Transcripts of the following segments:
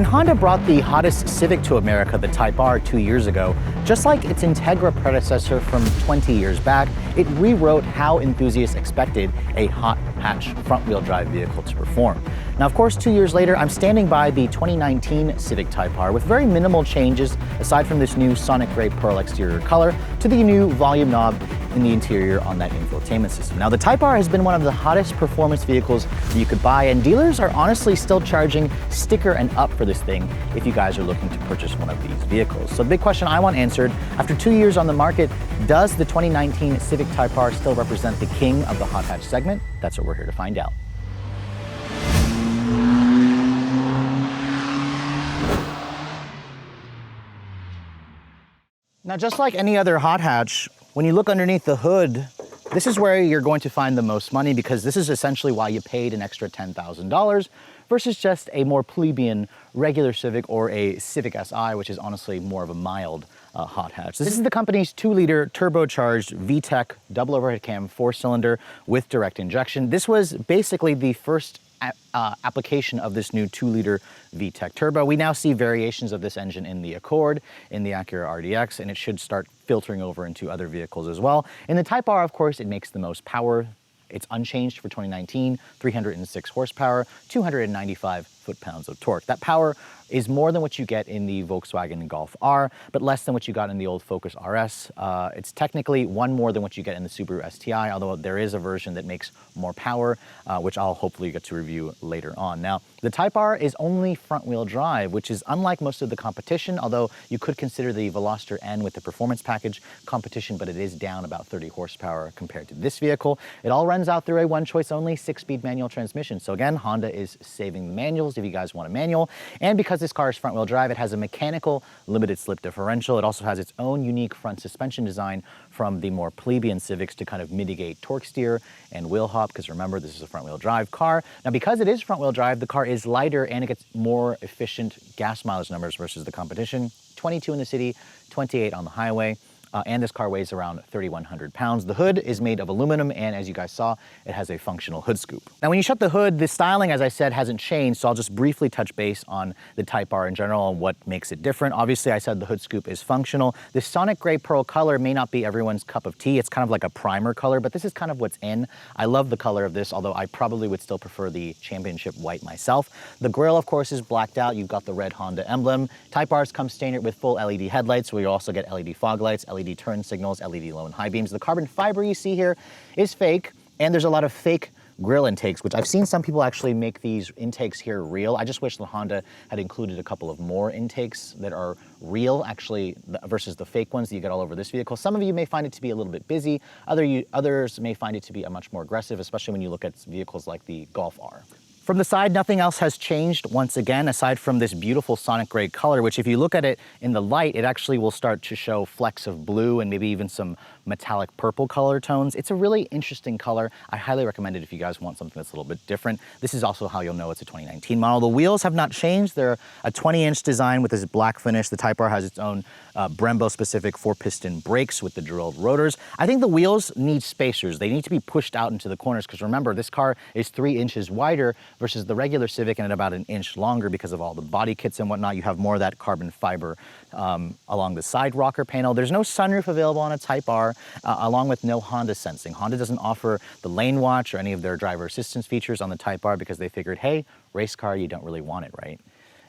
When Honda brought the hottest Civic to America, the Type R, 2 years ago, just like its Integra predecessor from 20 years back, it rewrote how enthusiasts expected a hot hatch front-wheel drive vehicle to perform. Now, of course, 2 years later, I'm standing by the 2019 Civic Type R with very minimal changes, aside from this new Sonic Gray Pearl exterior color to the new volume knob in the interior on that infotainment system. Now, the Type R has been one of the hottest performance vehicles that you could buy, and dealers are honestly still charging sticker and up for this thing if you guys are looking to purchase one of these vehicles. So the big question I want answered, after 2 years on the market, does the 2019 Civic Type R still represent the king of the hot hatch segment? That's what we're here to find out. Now, just like any other hot hatch, when you look underneath the hood, this is where you're going to find the most money, because this is essentially why you paid an extra $10,000 versus just a more plebeian regular Civic or a Civic Si, which is honestly more of a mild hot hatch. This is the company's 2-liter turbocharged VTEC double overhead cam 4-cylinder with direct injection. This was basically the first application of this new 2-liter VTEC turbo. We now see variations of this engine in the Accord, in the Acura RDX, and it should start filtering over into other vehicles as well. In the Type R, of course, it makes the most power. It's unchanged for 2019, 306 horsepower, 295 foot-pounds of torque. That power is more than what you get in the Volkswagen Golf R, but less than what you got in the old Focus RS. It's technically one more than what you get in the Subaru STI, although there is a version that makes more power, which I'll hopefully get to review later on. Now, the Type R is only front-wheel drive, which is unlike most of the competition, although you could consider the Veloster N with the performance package competition, but it is down about 30 horsepower compared to this vehicle. It all runs out through a one-choice only 6-speed manual transmission. So again, Honda is saving the manuals if you guys want a manual. And because this car is front-wheel drive, it has a mechanical limited slip differential. It also has its own unique front suspension design from the more plebeian Civics to kind of mitigate torque steer and wheel hop, because remember, this is a front-wheel drive car. Now, because it is front-wheel drive, the car is lighter and it gets more efficient gas mileage numbers versus the competition. 22 in the city, 28 on the highway. And this car weighs around 3,100 pounds. The hood is made of aluminum, and as you guys saw, it has a functional hood scoop. Now, when you shut the hood, the styling, as I said, hasn't changed, so I'll just briefly touch base on the Type R in general and what makes it different. Obviously, I said the hood scoop is functional. The Sonic Gray Pearl color may not be everyone's cup of tea. It's kind of like a primer color, but this is kind of what's in. I love the color of this, although I probably would still prefer the Championship White myself. The grille, of course, is blacked out. You've got the red Honda emblem. Type Rs come standard with full LED headlights, so you also get LED fog lights, LED turn signals, LED low and high beams. The carbon fiber you see here is fake, and there's a lot of fake grill intakes, which I've seen some people actually make these intakes here real. I just wish the Honda had included a couple of more intakes that are real, actually, versus the fake ones that you get all over this vehicle. Some of you may find it to be a little bit busy. Others may find it to be a much more aggressive, especially when you look at vehicles like the Golf R. From the side, nothing else has changed once again, aside from this beautiful Sonic Gray color, which if you look at it in the light, it actually will start to show flecks of blue and maybe even some metallic purple color tones. It's a really interesting color. I highly recommend it if you guys want something that's a little bit different. This is also how you'll know it's a 2019 model. The wheels have not changed. They're a 20-inch design with this black finish. The Type R has its own Brembo-specific 4-piston brakes with the drilled rotors. I think the wheels need spacers. They need to be pushed out into the corners, because remember, this car is 3 inches wider versus the regular Civic, and about 1 inch longer because of all the body kits and whatnot. You have more of that carbon fiber along the side rocker panel. There's no sunroof available on a Type R, along with no Honda sensing. Honda doesn't offer the lane watch or any of their driver assistance features on the Type R because they figured, hey, race car, you don't really want it, right?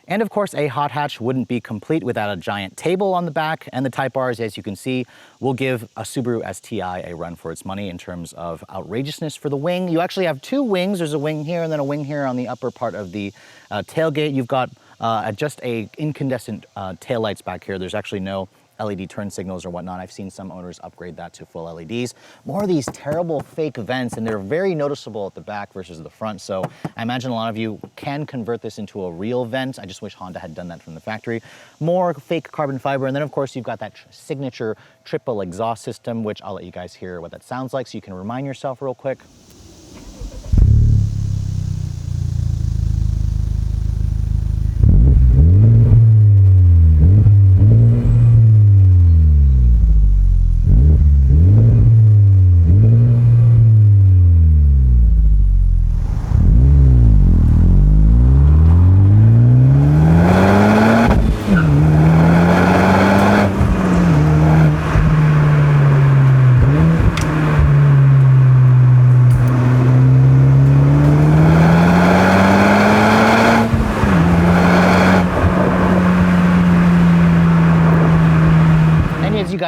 And of course, a hot hatch wouldn't be complete without a giant table on the back, and the Type Rs, as you can see, will give a Subaru STI a run for its money in terms of outrageousness for the wing. You actually have 2 wings. There's a wing here and then a wing here on the upper part of the tailgate. You've got just a incandescent taillights back here. There's actually no LED turn signals or whatnot. I've seen some owners upgrade that to full LEDs. More of these terrible fake vents, and they're very noticeable at the back versus the front. So I imagine a lot of you can convert this into a real vent. I just wish Honda had done that from the factory. More fake carbon fiber. And then of course you've got that signature triple exhaust system, which I'll let you guys hear what that sounds like so you can remind yourself real quick.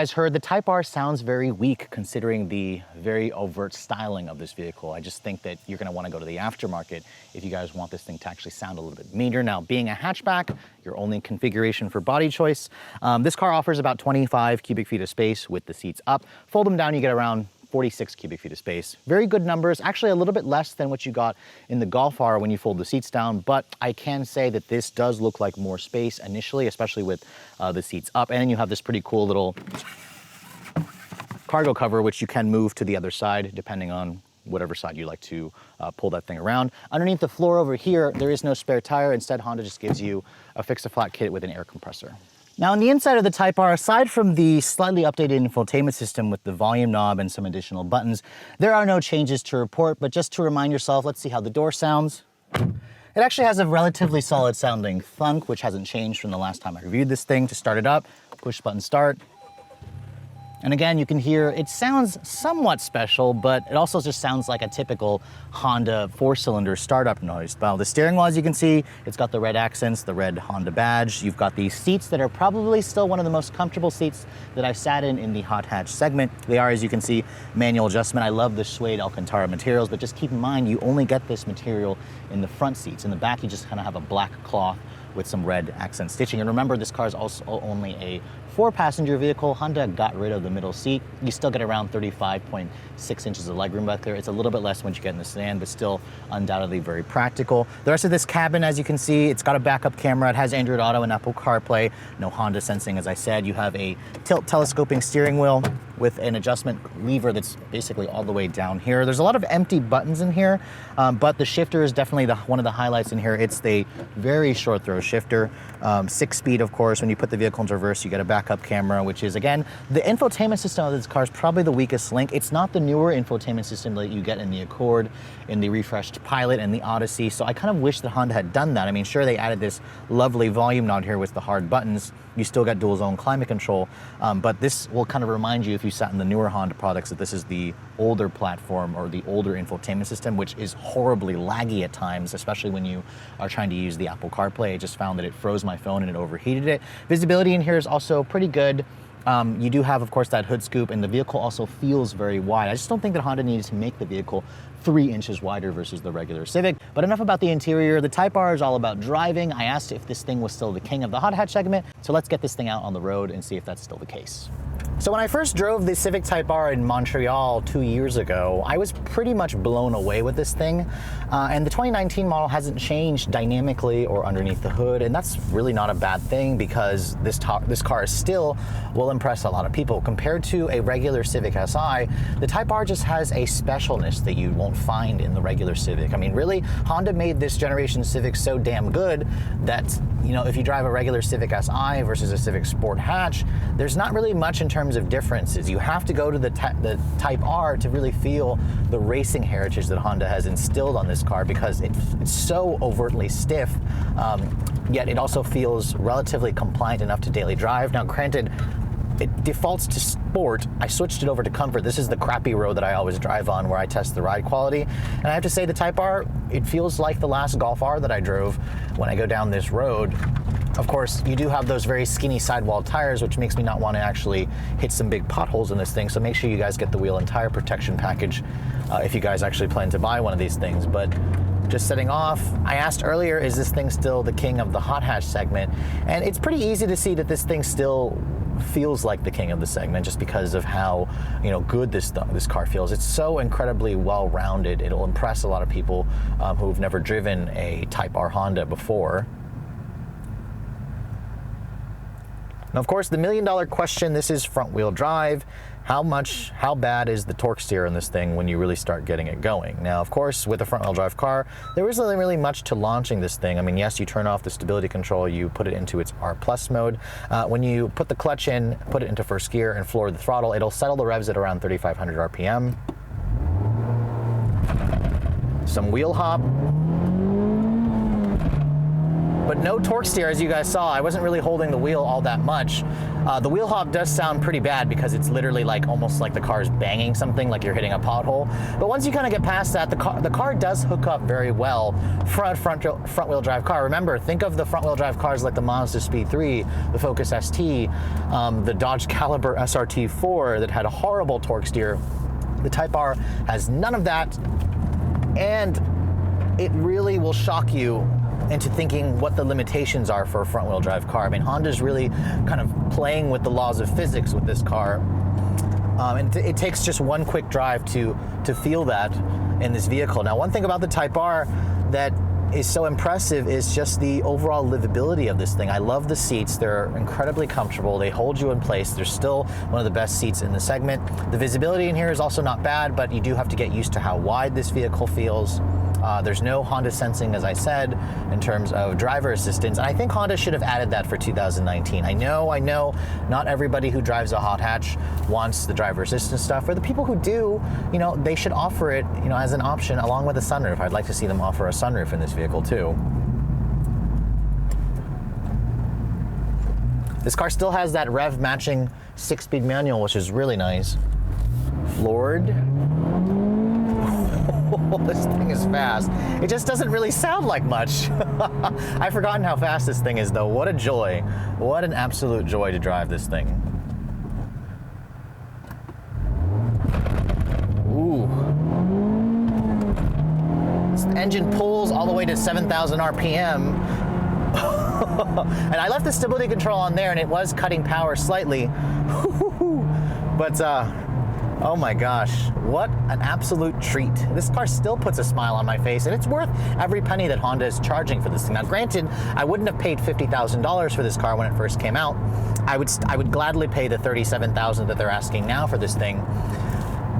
guys heard, the Type R sounds very weak considering the very overt styling of this vehicle. I just think that you're gonna wanna go to the aftermarket if you guys want this thing to actually sound a little bit meaner. Now, being a hatchback, your only configuration for body choice, this car offers about 25 cubic feet of space with the seats up. Fold them down, you get around 46 cubic feet of space. Very good numbers, actually a little bit less than what you got in the Golf R when you fold the seats down, but I can say that this does look like more space initially, especially with the seats up. And you have this pretty cool little cargo cover, which you can move to the other side depending on whatever side you like to pull that thing around. Underneath the floor over here, there is no spare tire. Instead, Honda just gives you a fix-a-flat kit with an air compressor. Now on the inside of the Type R, aside from the slightly updated infotainment system with the volume knob and some additional buttons, there are no changes to report, but just to remind yourself, let's see how the door sounds. It actually has a relatively solid sounding thunk, which hasn't changed from the last time I reviewed this thing. To start it up, push button start. And again, you can hear it sounds somewhat special, but it also just sounds like a typical Honda 4-cylinder startup noise. Well, the steering wheel, as you can see, it's got the red accents, the red Honda badge. You've got these seats that are probably still one of the most comfortable seats that I've sat in the hot hatch segment. They are, as you can see, manual adjustment. I love the suede Alcantara materials, but just keep in mind, you only get this material in the front seats. In the back, you just kind of have a black cloth with some red accent stitching. And remember, this car is also only a 4-passenger vehicle. Honda got rid of the middle seat. You still get around 35.6 inches of legroom back there. It's a little bit less once you get in the sedan, but still undoubtedly very practical. The rest of this cabin, as you can see, it's got a backup camera. It has Android Auto and Apple CarPlay. No Honda sensing, as I said. You have a tilt telescoping steering wheel with an adjustment lever that's basically all the way down here. There's a lot of empty buttons in here, but the shifter is definitely one of the highlights in here. It's the very short throw shifter, 6-speed, of course. When you put the vehicle into reverse, you get a backup camera, which is, again, the infotainment system of this car is probably the weakest link. It's not the newer infotainment system that you get in the Accord, in the refreshed Pilot, and the Odyssey. So I kind of wish that Honda had done that. I mean, sure, they added this lovely volume knob here with the hard buttons. You still got dual zone climate control, but this will kind of remind you, if you sat in the newer Honda products, that this is the older platform or the older infotainment system, which is horribly laggy at times, especially when you are trying to use the Apple CarPlay. I just found that it froze my phone and it overheated it. Visibility in here is also pretty good. You do have, of course, that hood scoop, and the vehicle also feels very wide. I just don't think that Honda needed to make the vehicle 3 inches wider versus the regular Civic. But enough about the interior. The Type R is all about driving. I asked if this thing was still the king of the hot hatch segment, so let's get this thing out on the road and see if that's still the case. So when I first drove the Civic Type R in Montreal 2 years ago, I was pretty much blown away with this thing. And the 2019 model hasn't changed dynamically or underneath the hood, and that's really not a bad thing because this car still will impress a lot of people. Compared to a regular Civic Si, the Type R just has a specialness that you won't find in the regular Civic. I mean, really, Honda made this generation Civic so damn good that, you know, if you drive a regular Civic Si versus a Civic Sport hatch, there's not really much in terms of differences. You have to go to the Type R to really feel the racing heritage that Honda has instilled on this car, because it's so overtly stiff, yet it also feels relatively compliant enough to daily drive. Now, granted, it defaults to sport. I switched it over to comfort. This is the crappy road that I always drive on where I test the ride quality. And I have to say, the Type R, it feels like the last Golf R that I drove when I go down this road. Of course, you do have those very skinny sidewall tires, which makes me not want to actually hit some big potholes in this thing. So make sure you guys get the wheel and tire protection package if you guys actually plan to buy one of these things. But just setting off, I asked earlier, is this thing still the king of the hot hatch segment? And it's pretty easy to see that this thing still feels like the king of the segment, just because of how, you know, good this car feels. It's so incredibly well-rounded. It'll impress a lot of people who've never driven a Type R Honda before. Now, of course, the $1,000,000 question, this is front-wheel drive. How bad is the torque steer in this thing when you really start getting it going? Now, of course, with a front-wheel drive car, there isn't really much to launching this thing. I mean, yes, you turn off the stability control, you put it into its R+ mode. When you put the clutch in, put it into first gear, and floor the throttle, it'll settle the revs at around 3,500 RPM. Some wheel hop. but no torque steer, as you guys saw. I wasn't really holding the wheel all that much. The wheel hop does sound pretty bad because it's literally like almost like the car's banging something, like you're hitting a pothole. But once you kind of get past that, the car does hook up very well for a front wheel drive car. Remember, think of the front wheel drive cars like the Mazda Speed 3, the Focus ST, the Dodge Caliber SRT4 that had a horrible torque steer. The Type R has none of that, and it really will shock you into thinking what the limitations are for a front wheel drive car. I mean, Honda's really kind of playing with the laws of physics with this car. And it takes just one quick drive to feel that in this vehicle. Now, one thing about the Type R that is so impressive is just the overall livability of this thing. I love the seats. They're incredibly comfortable. They hold you in place. They're still one of the best seats in the segment. The visibility in here is also not bad, but you do have to get used to how wide this vehicle feels. There's no Honda sensing, as I said, in terms of driver assistance. And I think Honda should have added that for 2019. I know, not everybody who drives a hot hatch wants the driver assistance stuff. For the people who do, they should offer it, as an option along with a sunroof. I'd like to see them offer a sunroof in this vehicle too. This car still has that rev matching 6-speed manual, which is really nice. Floored. This thing is fast. It just doesn't really sound like much. I've forgotten how fast this thing is though. What a joy. What an absolute joy to drive this thing. Ooh. This engine pulls all the way to 7,000 RPM. And I left the stability control on there and it was cutting power slightly. But oh my gosh, what an absolute treat. This car still puts a smile on my face, and it's worth every penny that Honda is charging for this thing. Now granted, I wouldn't have paid $50,000 for this car when it first came out. I would gladly pay the $37,000 that they're asking now for this thing.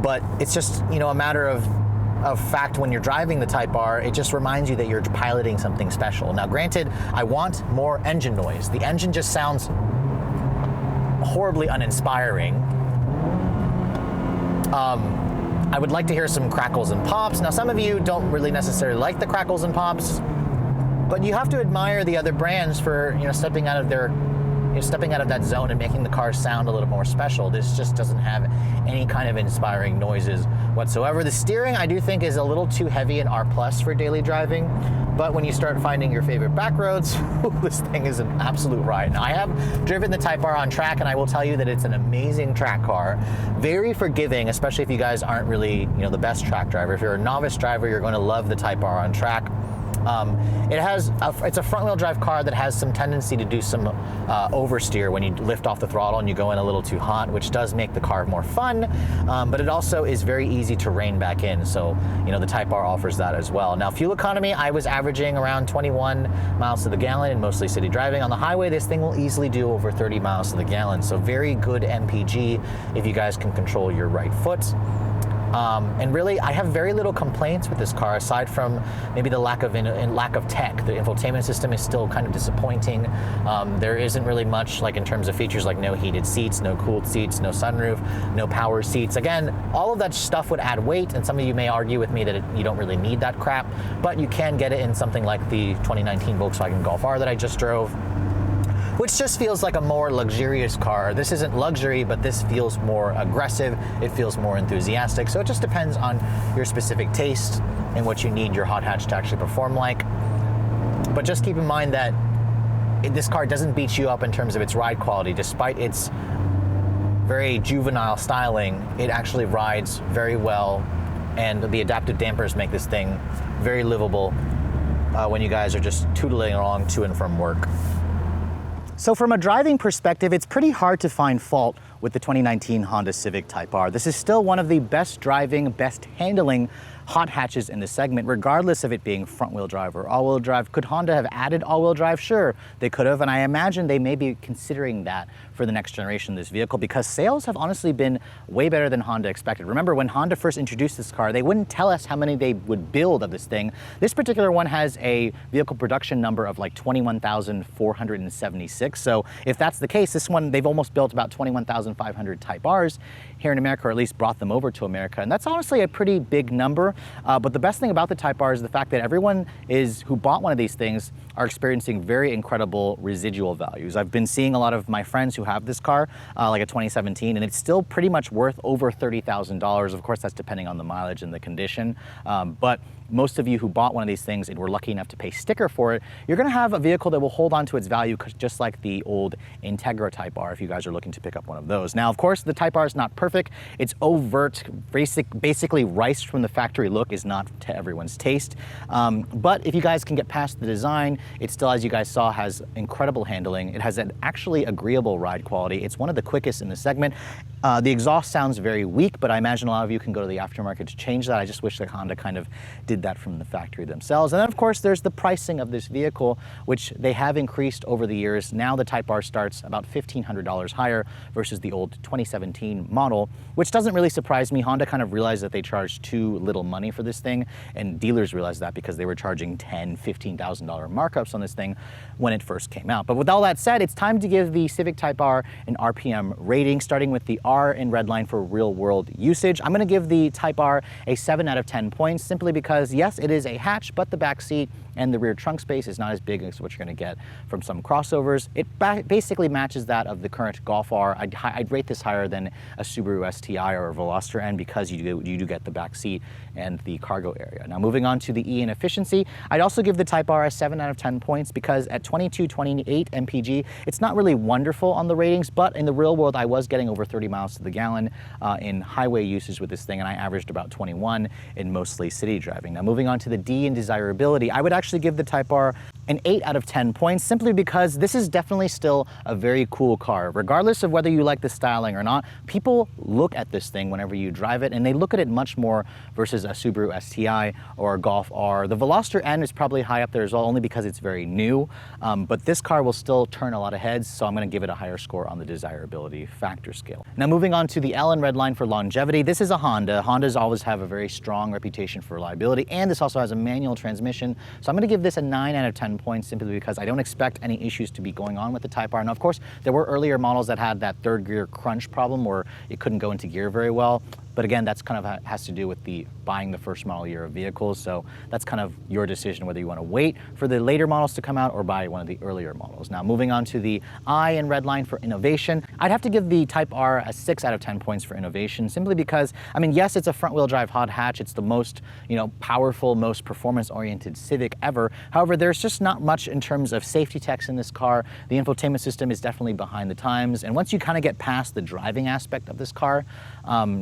But it's just, a matter of fact when you're driving the Type R, it just reminds you that you're piloting something special. Now granted, I want more engine noise. The engine just sounds horribly uninspiring. I would like to hear some crackles and pops. Now, some of you don't really necessarily like the crackles and pops, but you have to admire the other brands for, stepping out of that zone and making the car sound a little more special. This just doesn't have any kind of inspiring noises whatsoever. The steering, I do think, is a little too heavy in R+ for daily driving, but when you start finding your favorite back roads, this thing is an absolute ride. Now, I have driven the Type R on track, and I will tell you that it's an amazing track car. Very forgiving, especially if you guys aren't really, the best track driver. If you're a novice driver, you're going to love the Type R on track. It's a front-wheel drive car that has some tendency to do some oversteer when you lift off the throttle and you go in a little too hot, which does make the car more fun, but it also is very easy to rein back in, so the Type R offers that as well. Now, fuel economy, I was averaging around 21 miles to the gallon in mostly city driving. On the highway, this thing will easily do over 30 miles to the gallon, so very good MPG if you guys can control your right foot. And really, I have very little complaints with this car, aside from maybe the lack of tech. The infotainment system is still kind of disappointing. There isn't really much, like in terms of features, like no heated seats, no cooled seats, no sunroof, no power seats. Again, all of that stuff would add weight, and some of you may argue with me that you don't really need that crap, but you can get it in something like the 2019 Volkswagen Golf R that I just drove, which just feels like a more luxurious car. This isn't luxury, but this feels more aggressive. It feels more enthusiastic. So it just depends on your specific taste and what you need your hot hatch to actually perform like. But just keep in mind that this car doesn't beat you up in terms of its ride quality. Despite its very juvenile styling, it actually rides very well, and the adaptive dampers make this thing very livable when you guys are just tootling along to and from work. So from a driving perspective, it's pretty hard to find fault with the 2019 Honda Civic Type R. This is still one of the best driving, best handling hot hatches in the segment, regardless of it being front-wheel drive or all-wheel drive. Could Honda have added all-wheel drive? Sure, they could have, and I imagine they may be considering that for the next generation of this vehicle, because sales have honestly been way better than Honda expected. Remember, when Honda first introduced this car, they wouldn't tell us how many they would build of this thing. This particular one has a vehicle production number of like 21,476. So if that's the case, this one, they've almost built about 21,500 Type Rs here in America, or at least brought them over to America. And that's honestly a pretty big number R. But the best thing about the Type R is the fact that everyone who bought one of these things are experiencing very incredible residual values. I've been seeing a lot of my friends who have this car, like a 2017, and it's still pretty much worth over $30,000. Of course, that's depending on the mileage and the condition. But most of you who bought one of these things and were lucky enough to pay sticker for it, you're gonna have a vehicle that will hold on to its value just like the old Integra Type R if you guys are looking to pick up one of those. Now, of course, the Type R is not perfect. It's overt, basically rice from the factory look is not to everyone's taste. But if you guys can get past the design, it still, as you guys saw, has incredible handling. It has an actually agreeable ride quality. It's one of the quickest in the segment. The exhaust sounds very weak, but I imagine a lot of you can go to the aftermarket to change that. I just wish that Honda kind of did that from the factory themselves. And then of course there's the pricing of this vehicle, which they have increased over the years. Now the Type R starts about $1,500 higher versus the old 2017 model, which doesn't really surprise me. Honda kind of realized that they charged too little money for this thing, and dealers realized that because they were charging $10,000, $15,000 markups on this thing when it first came out. But with all that said, it's time to give the Civic Type R an RPM rating, starting with the R in redline for real world usage. I'm gonna give the Type R a 7 out of 10 points, simply because yes, it is a hatch, but the back seat and the rear trunk space is not as big as what you're gonna get from some crossovers. It basically matches that of the current Golf R. I'd rate this higher than a Subaru STI or a Veloster N because you do get the back seat and the cargo area. Now moving on to the E in efficiency, I'd also give the Type R a 7 out of 10 points because at 22-28 mpg, it's not really wonderful on the ratings, but in the real world, I was getting over 30 miles to the gallon in highway usage with this thing, and I averaged about 21 in mostly city driving. Now moving on to the D in desirability, I would actually give the Type R an 8 out of 10 points, simply because this is definitely still a very cool car. Regardless of whether you like the styling or not, people look at this thing whenever you drive it, and they look at it much more versus a Subaru STI or a Golf R. The Veloster N is probably high up there as well, only because it's very new, but this car will still turn a lot of heads, so I'm gonna give it a higher score on the desirability factor scale. Now moving on to the L in redline for longevity, this is a Honda. Hondas always have a very strong reputation for reliability, and this also has a manual transmission, so I'm gonna give this a 9 out of 10 points, simply because I don't expect any issues to be going on with the Type R. Now, of course, there were earlier models that had that third gear crunch problem where it couldn't go into gear very well. But again, that's kind of has to do with buying the first model year of vehicles. So that's kind of your decision whether you want to wait for the later models to come out or buy one of the earlier models. Now, moving on to the I in redline for innovation, I'd have to give the Type R a 6 out of 10 points for innovation, simply because, I mean, yes, it's a front wheel drive hot hatch. It's the most, powerful, most performance oriented Civic ever. However, there's just not much in terms of safety techs in this car. The infotainment system is definitely behind the times. And once you kind of get past the driving aspect of this car,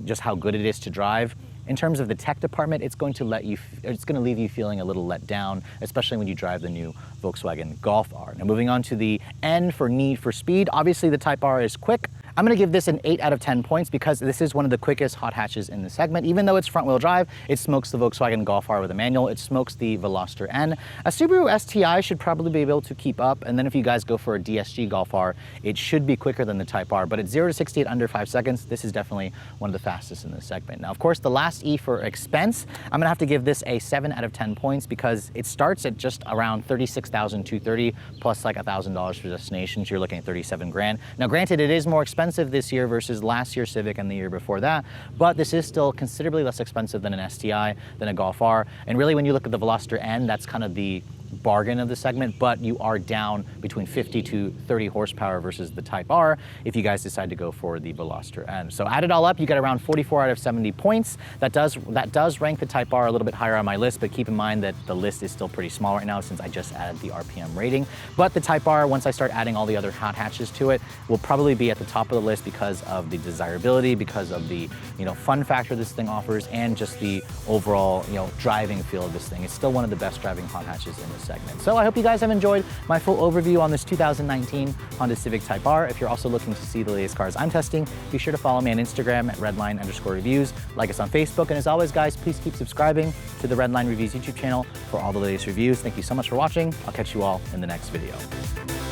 just how good it is to drive, in terms of the tech department, it's going to leave you feeling a little let down, especially when you drive the new Volkswagen Golf R. Now moving on to the N for need for speed, obviously the Type R is quick. I'm gonna give this an 8 out of 10 points because this is one of the quickest hot hatches in the segment. Even though it's front wheel drive, it smokes the Volkswagen Golf R with a manual, it smokes the Veloster N. A Subaru STI should probably be able to keep up, and then if you guys go for a DSG Golf R, it should be quicker than the Type R, but at 0 to 60 at under 5 seconds, this is definitely one of the fastest in the segment. Now, of course, the last E for expense, I'm gonna have to give this a 7 out of 10 points because it starts at just around $36,230 plus like $1,000 for destination, so you're looking at 37 grand. Now, granted, it is more expensive this year versus last year's Civic and the year before that, but this is still considerably less expensive than an STI, than a Golf R. And really, when you look at the Veloster N, that's kind of the bargain of the segment, but you are down between 50 to 30 horsepower versus the Type R if you guys decide to go for the Veloster N. So add it all up, you get around 44 out of 70 points. That does rank the Type R a little bit higher on my list, but keep in mind that the list is still pretty small right now since I just added the RPM rating. But the Type R, once I start adding all the other hot hatches to it, will probably be at the top of the list because of the desirability, because of the fun factor this thing offers, and just the overall driving feel of this thing. It's still one of the best driving hot hatches in the segment. So I hope you guys have enjoyed my full overview on this 2019 Honda Civic Type R. If you're also looking to see the latest cars I'm testing, be sure to follow me on Instagram at redline_reviews, like us on Facebook, and as always guys, please keep subscribing to the Redline Reviews YouTube channel for all the latest reviews. Thank you so much for watching. I'll catch you all in the next video.